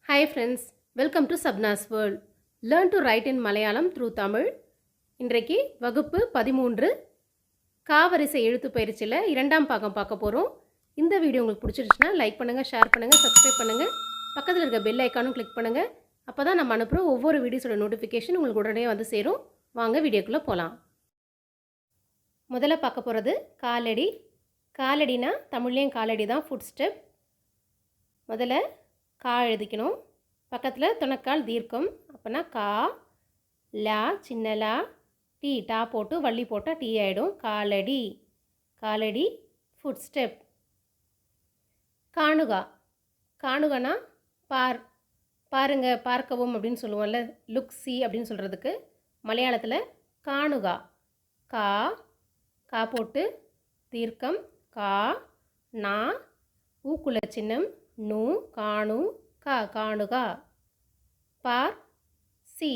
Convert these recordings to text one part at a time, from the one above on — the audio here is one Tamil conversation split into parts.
Hi friends, welcome to Sabna's World. Learn to write in Malayalam through Tamil. இன்றைக்கு வகுப்பு 13 காவரிசை எழுத்து பயிற்சியில் இரண்டாம் பாகம் பார்க்க போகிறோம். இந்த வீடியோ உங்களுக்கு பிடிச்சிருச்சுன்னா லைக் பண்ணுங்கள், ஷேர் பண்ணுங்கள், சப்ஸ்கிரைப் பண்ணுங்கள். பக்கத்தில் இருக்க பெல் ஐக்கானும் கிளிக் பண்ணுங்கள். அப்போ தான் நம்ம அனுப்புகிற ஒவ்வொரு வீடியோஸோட நோட்டிஃபிகேஷன் உங்களுக்கு உடனே வந்து சேரும். வாங்க வீடியோக்குள்ளே போகலாம். முதல்ல பார்க்க போகிறது காலடி. காலடினா தமிழ்லேயும் காலடி தான், ஃபுட் ஸ்டெப். முதல்ல கா எழுதிக்கணும். பக்கத்தில் துணக்கால் தீர்க்கம். அப்போனா கா, லா, சின்ன லா, டீ, டா போட்டு வள்ளி போட்டால் டீ ஆகிடும். காலடி. காலடி, ஃபுட் ஸ்டெப். காணுகா. காணுகனா பாருங்க, பார்க்கவும் அப்படின்னு சொல்லுவோம்ல, லுக் சி அப்படின்னு சொல்கிறதுக்கு மலையாளத்தில் காணுகா. கா, கா போட்டு தீர்க்கம் கா, நா, ஊக்குள்ள சின்னம் நூ, காணு, கா, காணுகா. பார், சி.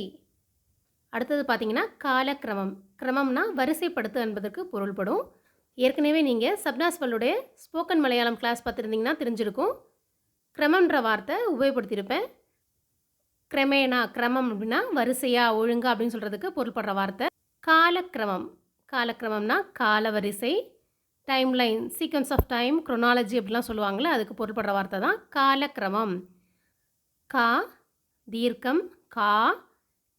அடுத்தது பார்த்தீங்கன்னா காலக்கிரமம். கிரமம்னா வரிசைப்படுத்து என்பதற்கு பொருள்படும். ஏற்கனவே நீங்கள் சப்னாஸ் வேர்ல்டுடைய ஸ்போக்கன் மலையாளம் கிளாஸ் பார்த்துருந்தீங்கன்னா தெரிஞ்சிருக்கும். கிரமம்ன்ற வார்த்தை உபயோகப்படுத்தியிருப்பேன். கிரமேனா, கிரமம் அப்படின்னா வரிசையா, ஒழுங்கா அப்படின்னு சொல்கிறதுக்கு பொருள்படுற வார்த்தை. காலக்கிரமம். காலக்கிரமம்னா கால வரிசை, timeline, sequence of time, chronology அப்படிலாம் சொல்லுவாங்களே, அதுக்கு பொருள்படுற வார்த்தை தான் காலக்கிரமம். கா, தீர்க்கம் கா,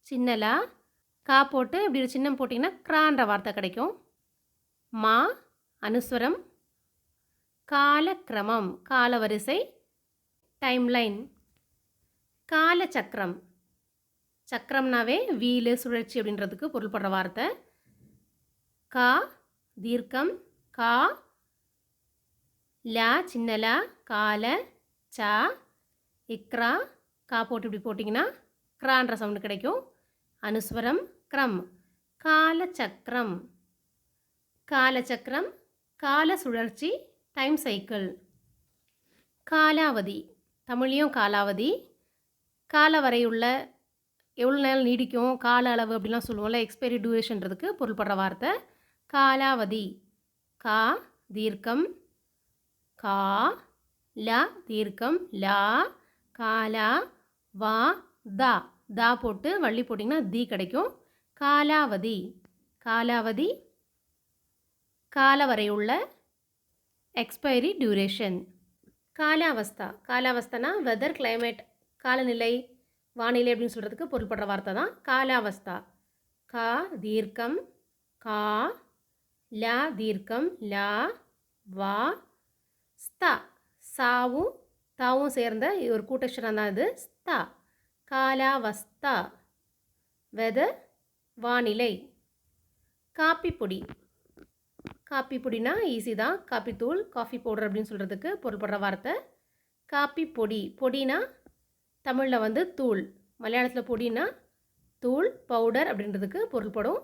சின்னலா, கா போட்டு இப்படி ஒரு சின்னம் போட்டிங்கன்னா கிரான்ற வார்த்தை கிடைக்கும். மா, அனுஸ்வரம். காலக்கிரமம், காலவரிசை, டைம் லைன். காலச்சக்கரம். சக்கரம்னாவே வீலு, சுழற்சி அப்படின்றதுக்கு பொருள்படுற வார்த்தை. கா, தீர்க்கம் கா, லா, சின்னலா, கால, சா, இக்ரா, கா போட்டு இப்படி போட்டிங்கன்னா கிரான்ற சவுண்டு கிடைக்கும். அனுஸ்வரம் கிரம். காலச்சக்கரம். காலச்சக்கரம், கால சுழற்சி, டைம் சைக்கிள். காலாவதி. தமிழ்லையும் காலாவதி. கால வரையுள்ள, எவ்வளோ நேரம் நீடிக்கும், கால அளவு அப்படிலாம் சொல்லுவோம்ல, எக்ஸ்பைரி டியூரேஷன்றதுக்கு பொருள்படுற வார்த்தை காலாவதி. கா, தீர்க்கம் கா, லா, தீர்க்கம் லா, காலா, வா, தா, தா போட்டு வள்ளி போட்டிங்கன்னா தீ கிடைக்கும். காலாவதி. காலாவதி, கால வரையுள்ள, எக்ஸ்பைரி டியூரேஷன். காலாவஸ்தா. காலாவஸ்தானா வெதர், கிளைமேட், காலநிலை, வானிலை அப்படின்னு சொல்கிறதுக்கு பொருள்படுற வார்த்தை தான் காலாவஸ்தா. கா, தீர்க்கம் கா, லா, தீர்க்கம் லா, வா, ஸ்தா. சாவும் தாவும் சேர்ந்த ஒரு கூட்டக்ஷரம் தான் இது. ஸ்தா. காலாவஸ்தா. வெதர், வானிலை. காப்பி பொடி. காப்பி பொடினா ஈஸி தான். காப்பி தூள், காஃபி பவுடர் அப்படின்னு சொல்கிறதுக்கு பொருள்படுற வார்த்தை காப்பி பொடி. பொடினா தமிழில் வந்து தூள், மலையாளத்தில் பொடினா தூள், பவுடர் அப்படின்றதுக்கு பொருள்படும்.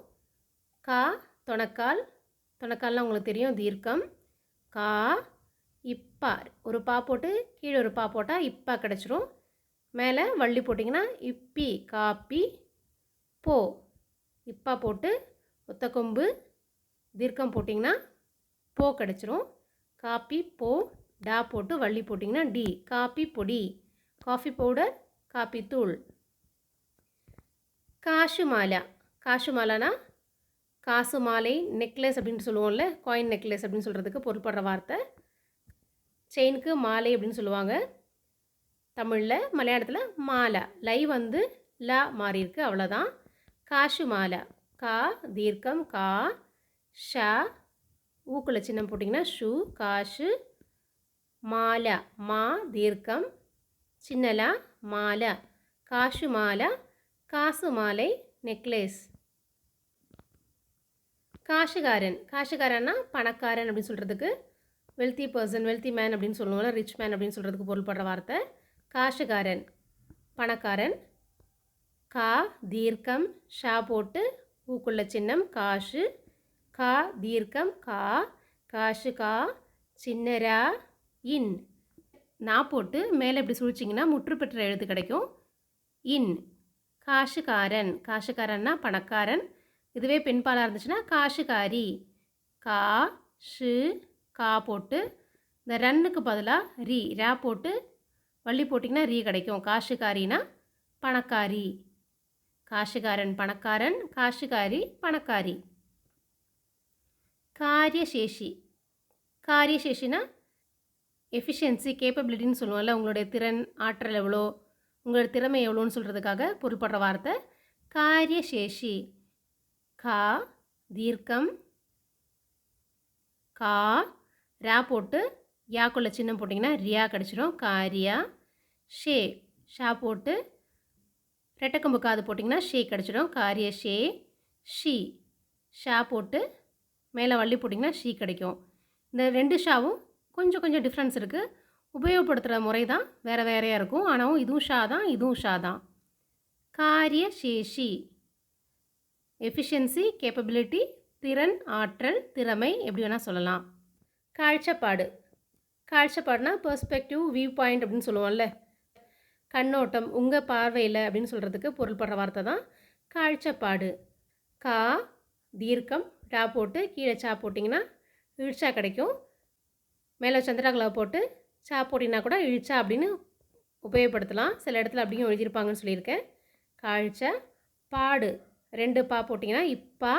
கா, தொணக்கால். தொணக்கால்னால் உங்களுக்கு தெரியும், தீர்க்கம் கா, இப்பா. ஒரு பா போட்டு கீழே ஒரு பா போட்டால் இப்பா கிடச்சிரும். மேலே வள்ளி போட்டிங்கன்னா இப்பி, காப்பி, போ. இப்பா போட்டு ஒத்த கொம்பு தீர்க்கம் போட்டிங்கன்னா போ கிடச்சிரும். காப்பி போ, டா போட்டு வள்ளி போட்டிங்கன்னா டி, காப்பி பொடி. காஃபி பவுடர், காப்பி தூள். காசு மாலா. காசு மாலானா காசு மாலை, நெக்லஸ் அப்படின்னு சொல்லுவோம்ல, காயின் நெக்லஸ் அப்படின்னு சொல்கிறதுக்கு பொருள்படுற வார்த்தை. செயினுக்கு மாலை அப்படின்னு சொல்லுவாங்க தமிழில். மலையாளத்தில் மாலா. லை வந்து லா மாறி இருக்கு, அவ்வளோதான். காசு மாலா. கா, தீர்க்கம் கா, ஷா, ஊக்குள்ள சின்னம் போட்டிங்கன்னா ஷூ, காசு, மாலா, மா, தீர்க்கம் சின்னலா, மாலா. காசு மாலா, காசு மாலை, நெக்லஸ். காசுகாரன். காசுகாரன்னா பணக்காரன் அப்படின்னு சொல்கிறதுக்கு, வெல்த்தி பர்சன், வெல்த்தி மேன் அப்படின்னு சொல்லுவோம்ல, ரிச் மேன் அப்படின்னு சொல்கிறதுக்கு பொருள்படுற வார்த்தை காசுகாரன், பணக்காரன். கா, தீர்க்கம் ஷா போட்டு ஊக்குள்ள சின்னம் காசு, கா, தீர்க்கம் கா, காசு கா, சின்னரா, இன். நான் போட்டு மேலே இப்படி சுழிச்சிங்கன்னா முற்று பெற்ற எழுத்து கிடைக்கும். இன். காசுகாரன். காசுகாரன்னா பணக்காரன். இதுவே பெண்பாலாக இருந்துச்சுன்னா காசுகாரி. கா, ஷு, கா போட்டு இந்த ரன்னுக்கு பதிலாக ரி, ரா போட்டு வள்ளி போட்டிங்கன்னா ரீ கிடைக்கும். காசுக்காரினா பணக்காரி. காசுக்காரன் பணக்காரன், காசுக்காரி பணக்காரி. காரியசேஷி. காரியசேஷினா எஃபிஷியன்சி, கேப்பபிலிட்டின்னு சொல்லுவோம்ல. உங்களுடைய திறன், ஆற்றல் எவ்வளோ, உங்களோட திறமை எவ்வளோன்னு சொல்கிறதுக்காக பொருள்படுற வார்த்தை காரியசேஷி. கா தீர்க்கம் கா ரா போட்டு யாக்குள்ள சின்னம் போட்டிங்கன்னா ரியா கிடச்சிரும். காரியா. ஷே ஷா போட்டு ரெட்டக்கம்பு காது போட்டிங்கன்னா ஷே கிடச்சிடும். காரிய ஷே. ஷி ஷா போட்டு மேலே வள்ளி போட்டிங்கன்னா ஷீ கிடைக்கும். இந்த 2 ஷாவும் கொஞ்சம் கொஞ்சம் டிஃப்ரென்ஸ் இருக்குது. உபயோகப்படுத்துகிற முறை தான் வேறு வேறையாக இருக்கும். ஆனாலும் இதுவும் ஷா தான், இதுவும் ஷா தான். காரிய சேஷி எஃபிஷியன்சி, கேப்பபிலிட்டி, திறன், ஆற்றல், திறமை எப்படி வேணால் சொல்லலாம். காழ்ச்சப்பாடு. காழ்ச்சப்பாடுனா பெர்ஸ்பெக்டிவ், வியூ பாயிண்ட் அப்படின்னு சொல்லுவோம்ல. கண்ணோட்டம், உங்கள் பார்வையில் அப்படின்னு சொல்கிறதுக்கு பொருள்படுற வார்த்தை தான் காழ்ச்சப்பாடு. கா தீர்க்கம் டா போட்டு கீழே சா போட்டிங்கன்னா இழிச்சா கிடைக்கும். மேலே சந்திராகலா போட்டு சா போட்டிங்கன்னா கூட இழிச்சா அப்படின்னு உபயோகப்படுத்தலாம். சில இடத்துல அப்படியும் எழுதியிருப்பாங்கன்னு சொல்லியிருக்கேன். காழ்ச்ச பாடு 2 பா போட்டிங்கன்னா இப்பா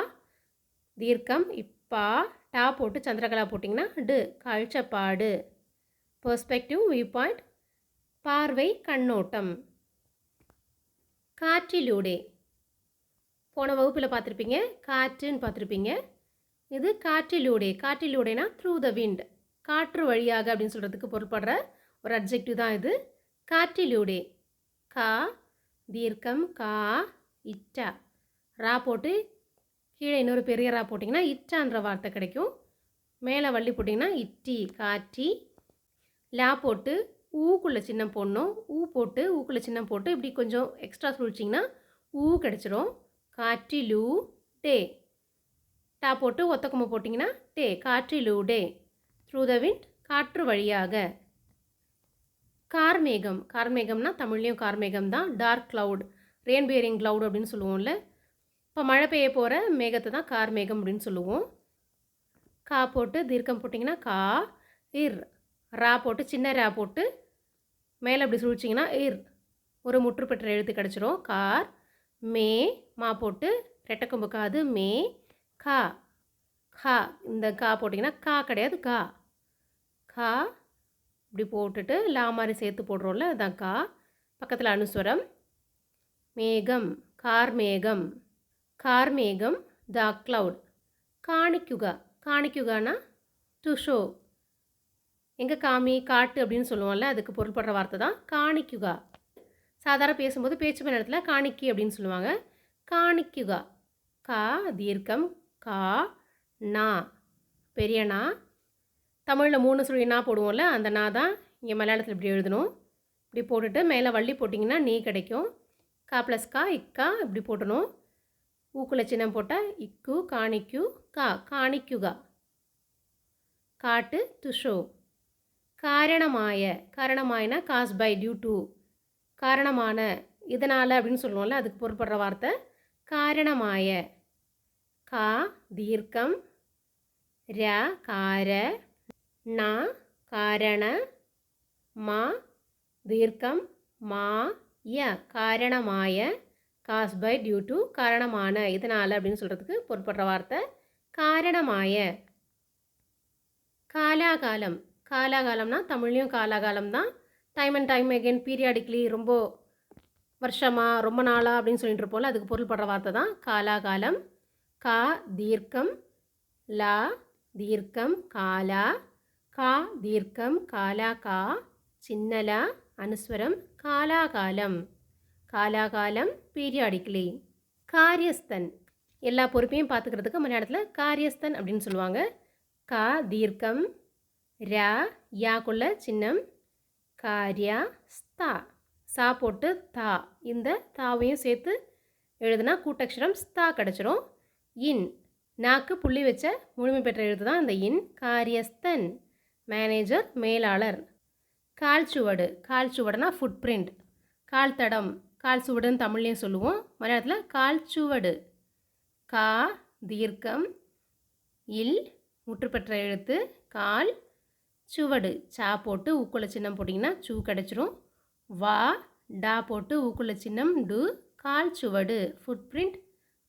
தீர்க்கம் இப்பா டா போட்டு சந்திரகலா போட்டிங்கன்னா டு காழ்ச்சப்பாடு. பெர்ஸ்பெக்டிவ், வியூ பாயிண்ட், பார்வை, கண்ணோட்டம். காற்றிலூடே. போன வகுப்பில் பார்த்துருப்பீங்க, காற்றுன்னு பார்த்துருப்பீங்க. இது காற்றிலூடே. காற்றிலூடேனா த்ரூ த விண்ட், காற்று வழியாக அப்படின்னு சொல்கிறதுக்கு பொருள்படுற ஒரு அட்ஜெக்டிவ் தான் இது. காற்றிலூடே. கா தீர்க்கம் கா இட்டா ரா போட்டு கீழே இன்னொரு பெரிய ரா போட்டிங்கன்னா இட்டான்ற வார்த்தை கிடைக்கும். மேலே வள்ளி போட்டிங்கன்னா இட்டி காற்றி. லா போட்டு ஊக்குள்ளே சின்னம் போடணும். ஊ போட்டு ஊக்குள்ளே சின்னம் போட்டு இப்படி கொஞ்சம் எக்ஸ்ட்ரா சுழிச்சிங்கன்னா ஊ கிடச்சிரும். காற்றிலூ டே. டா போட்டு ஒத்தக்கம்பு போட்டிங்கன்னா டே காற்றிலூ டே. த்ரூ த விண்ட் காற்று வழியாக. கார்மேகம். கார்மேகம்னா தமிழ்லேயும் கார்மேகம் தான். Dark cloud, rain bearing cloud அப்படின்னு சொல்லுவோம்ல. இப்போ மழை பெய்ய போகிற மேகத்தை தான் கார்மேகம் அப்படின்னு சொல்லுவோம். கா போட்டு தீர்க்கம் போட்டிங்கன்னா கா இர். ரா போட்டு சின்ன ரா போட்டு மேலே அப்படி சுழிச்சிங்கன்னா இர் ஒரு முற்று பெற்ற எழுத்து கிடச்சிரும். கார். மே மா போட்டு ரெட்டக்கொம்பு காது மே. கா கா இந்த கா போட்டிங்கன்னா கா கிடையாது கா. கா இப்படி போட்டுட்டு லா மாதிரி சேர்த்து போடுறோம்ல அதுதான் கா. பக்கத்தில் அனுஸ்வரம். மேகம் கார்மேகம். கார்மேகம் டார்க் க்ளவுட். காணிக்குகா. காணிக்குகானா டு ஷோ, எங்கே காமி காட்டு அப்படின்னு சொல்லுவோம்ல, அதுக்கு பொருள்படுற வார்த்தை தான் காணிக்குகா. சாதாரண பேசும்போது பேச்சு பண்ண இடத்துல காணிக்கி அப்படின்னு சொல்லுவாங்க. காணிக்குகா. கா தீர்க்கம் கா நா பெரிய நா. தமிழில் 3 சுழி நா போடுவோம்ல, அந்த நா தான் இங்கே மலையாளத்தில் இப்படி எழுதணும். இப்படி போட்டுட்டு மேலே வள்ளி போட்டிங்கன்னா நீ கிடைக்கும். கா ப்ளஸ் கா இக்கா இப்படி போட்டணும். ஊக்குள்ள சின்னம் போட்டால் இக்கு காணிக்கு கா காணிக்குகா. காட்டு டு ஷோ. காரணமாய. காரணமாயனா காஸ் பை, டியூ டு, காரணமான, இதனால் அப்படின்னு சொல்லுவோம்ல, அதுக்கு பொருள்படுற வார்த்தை காரணமாய. கா தீர்க்கம் ர கார நா காரண மா தீர்க்கம் மா ய காரணமாய. காஸ் பை, டியூ டு, காரணமான, இதனால் அப்படின்னு சொல்கிறதுக்கு பொருள்படுற வார்த்தை காரணமாய. காலாகாலம். காலாகாலம்னா தமிழ்லேயும் காலாகாலம் தான். Time and time again, periodically, ரொம்ப வருஷமாக ரொம்ப நாளாக அப்படின்னு சொல்லிட்டு இருப்போம்ல, அதுக்கு பொருள்படுற வார்த்தை தான் காலாகாலம். கா தீர்க்கம் லா தீர்க்கம் காலா. கா தீர்க்கம் காலா கா சின்னலா அனுஸ்வரம். காலாகாலம். காலாகாலம் பீரியாடிக்லி. காரியஸ்தன். எல்லா பொறுப்பையும் பார்த்துக்கிறதுக்கு மலையாளத்தில் காரியஸ்தன் அப்படின்னு சொல்லுவாங்க. கா தீர்க்கம் ரா யாக்குள்ள சின்னம் காரியா ஸ்தா. சா போட்டு தா, இந்த தாவையும் சேர்த்து எழுதுனா கூட்டக்ஷரம் ஸ்தா கிடச்சிரும். இன் நாக்கு புள்ளி வச்ச முழுமை பெற்ற எழுத்து தான் இந்த இன். காரியஸ்தன் மேனேஜர், மேலாளர். கால் சுவடு. கால் சுவடுனா ஃபுட் பிரிண்ட், கால் தடம். கால் சுவடுன்னு தமிழ்லேயும் சொல்லுவோம், மலையாளத்தில் கால் சுவடு. கா தீர்க்கம் இல் முற்றுப்பெற்ற எழுத்து கால் சுவடு. சா போட்டு உக்குள்ள சின்னம் போட்டிங்கன்னா சூ கிடச்சிரும். வா, டா போட்டு ஊக்குள்ள சின்னம் டு, கால் சுவடு ஃபுட் பிரிண்ட்,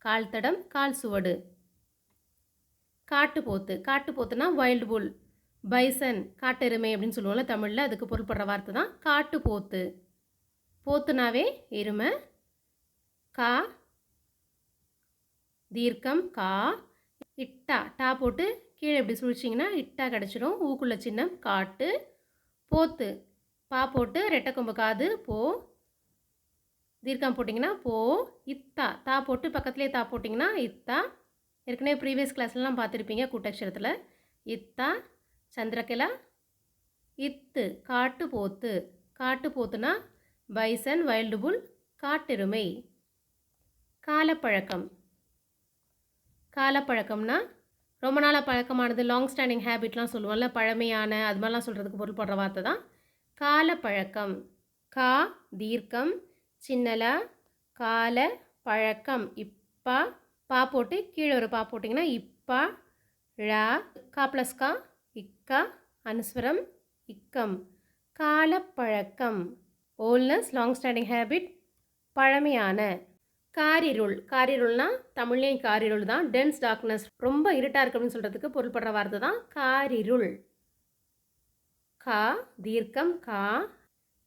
கால் தடம், கால் சுவடு. காட்டுப்போத்து, காட்டுப்போத்துனா வைல்டு புல், பைசன், காட்டெருமை அப்படின்னு சொல்லுவோம்ல தமிழில், அதுக்கு பொருள்படுற வார்த்தை தான் காட்டுப்போத்து. போத்துனாவே எருமை. கா, தீர்க்கம் கா, இட்டா, டா போட்டு கீழே இப்படி சுழிச்சிங்கன்னா இட்டா கிடச்சிரும். ஊக்குள்ள சின்னம் காட்டு. போத்து, பா போட்டு ரெட்டைக்கொம்பு காது போ, தீர்க்கம் போட்டிங்கன்னா போ. இத்தா, தா போட்டு பக்கத்துலேயே தா போட்டிங்கன்னா இத்தா. ஏற்கனவே ப்ரீவியஸ் கிளாஸ்லாம் பார்த்துருப்பீங்க கூட்டக்ஷரத்தில். இத்தா, சந்திரகிலா. இத்து, காட்டு போத்து, காட்டு போத்துனா பைசன், வைல்டு புல், காட்டெருமை. காலப்பழக்கம், காலப்பழக்கம்னா ரொம்ப நாளாக பழக்கமானது, லாங் ஸ்டாண்டிங் ஹேபிட்லாம் சொல்லுவோம்ல, பழமையான அது மாதிரிலாம் சொல்கிறதுக்கு பொருள்படுற வார்த்தை தான் காலப்பழக்கம். கா, தீர்க்கம் சின்னலா, கால பழக்கம். இப்பா, பா போட்டு கீழே ஒரு பா போட்டிங்கன்னா இப்பா. ழா, கா ப்ளஸ் கா, இக்கா, அனுஸ்வரம் இக்கம். காலப்பழக்கம். ஓல்ட்னஸ், லாங் ஸ்டாண்டிங் ஹேபிட், பழமையான. காரிருள், காரிருள்னா தமிழ்லேயும் காரிருள் தான். டென்ஸ் டார்க்னஸ், ரொம்ப இருட்டாக இருக்கு அப்படின்னு சொல்கிறதுக்கு பொருள்படுற வார்த்தை தான் காரிருள். கா, தீர்க்கம் கா,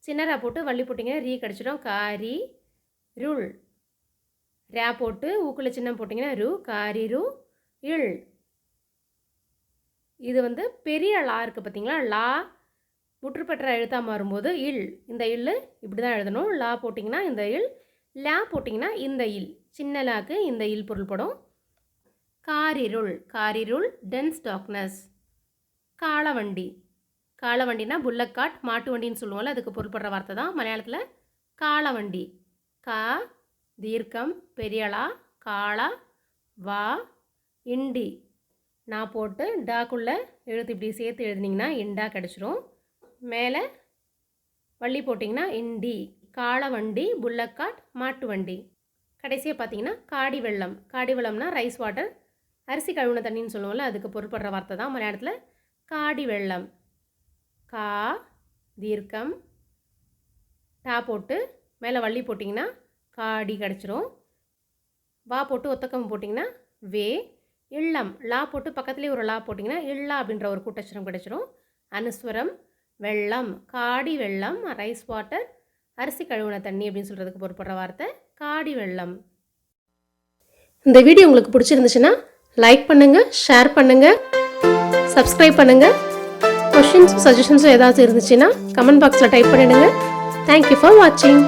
சின்னரா போட்டு வள்ளி போட்டிங்க ரீ கிடச்சிடும். காரி ருள். ரா போட்டு ஊக்குள்ள சின்னம் போட்டிங்கன்னா ரு, காரி ரு இள். இது வந்து பெரிய லா இருக்குது பார்த்தீங்களா, லா முற்றுப்பெற்ற எழுத்தாக மாறும்போது இல், இந்த இல் இப்படி தான் எழுதணும். லா போட்டிங்கன்னா இந்த இல், லா போட்டிங்கன்னா இந்த இல். சின்ன லாக்கு இந்த இல் பொருள்படும். காரிருள், காரிருள் டென்ஸ் டார்க்னஸ். காளவண்டி, காளவண்டினா புல்லக்காட், மாட்டு வண்டின்னு சொல்லுவோம்ல, அதுக்கு பொருள்படுற வார்த்தை தான் மலையாளத்தில் காளவண்டி. கா, தீர்க்கம் பெரியளா, காளா, வா, இண்டி. நான் போட்டு டாக்குள்ளே எழுத்து இப்படி சேர்த்து எழுதினீங்கன்னா இண்டா கிடச்சிரும். மேலே வள்ளி போட்டிங்கன்னா இண்டி. காளவண்டி, புல்லக்காட், மாட்டு வண்டி. கடைசியாக பார்த்தீங்கன்னா காடி வெள்ளம், காடி வெள்ளம்னா ரைஸ் வாட்டர், அரிசி கழுவுன தண்ணின்னு சொல்லுவோம்ல, அதுக்கு பொருள்படுற வார்த்தை தான் மலையாளத்தில் காடி வெள்ளம். கா, தீர்க்கம் டா போட்டு மேலே வள்ளி போட்டிங்கன்னா காடி கிடச்சிரும். வா போட்டு ஒத்தக்கம் போட்டிங்கன்னா வே. இல்லம், லா போட்டு பக்கத்துலேயே ஒரு லா போட்டிங்கன்னா இல்லா அப்படின்ற ஒரு கூட்டச்சரம் கிடச்சிரும். அனுஸ்வரம் வெள்ளம், காடி வெள்ளம், ரைஸ் வாட்டர், அரிசி கழுவுன தண்ணி அப்படின்னு சொல்கிறதுக்கு பொருள்படுற வார்த்தை காடி வெள்ளம். இந்த வீடியோ உங்களுக்கு பிடிச்சிருந்துச்சுன்னா லைக் பண்ணுங்கள், ஷேர் பண்ணுங்கள், சப்ஸ்கிரைப் பண்ணுங்கள். கொஷின்ஸும் சஜஷன்ஸும் ஏதாச்சும் இருந்துச்சுன்னா கமெண்ட் பாக்ஸில் டைப் பண்ணிடுங்க. தேங்க்யூ ஃபார் வாட்சிங்.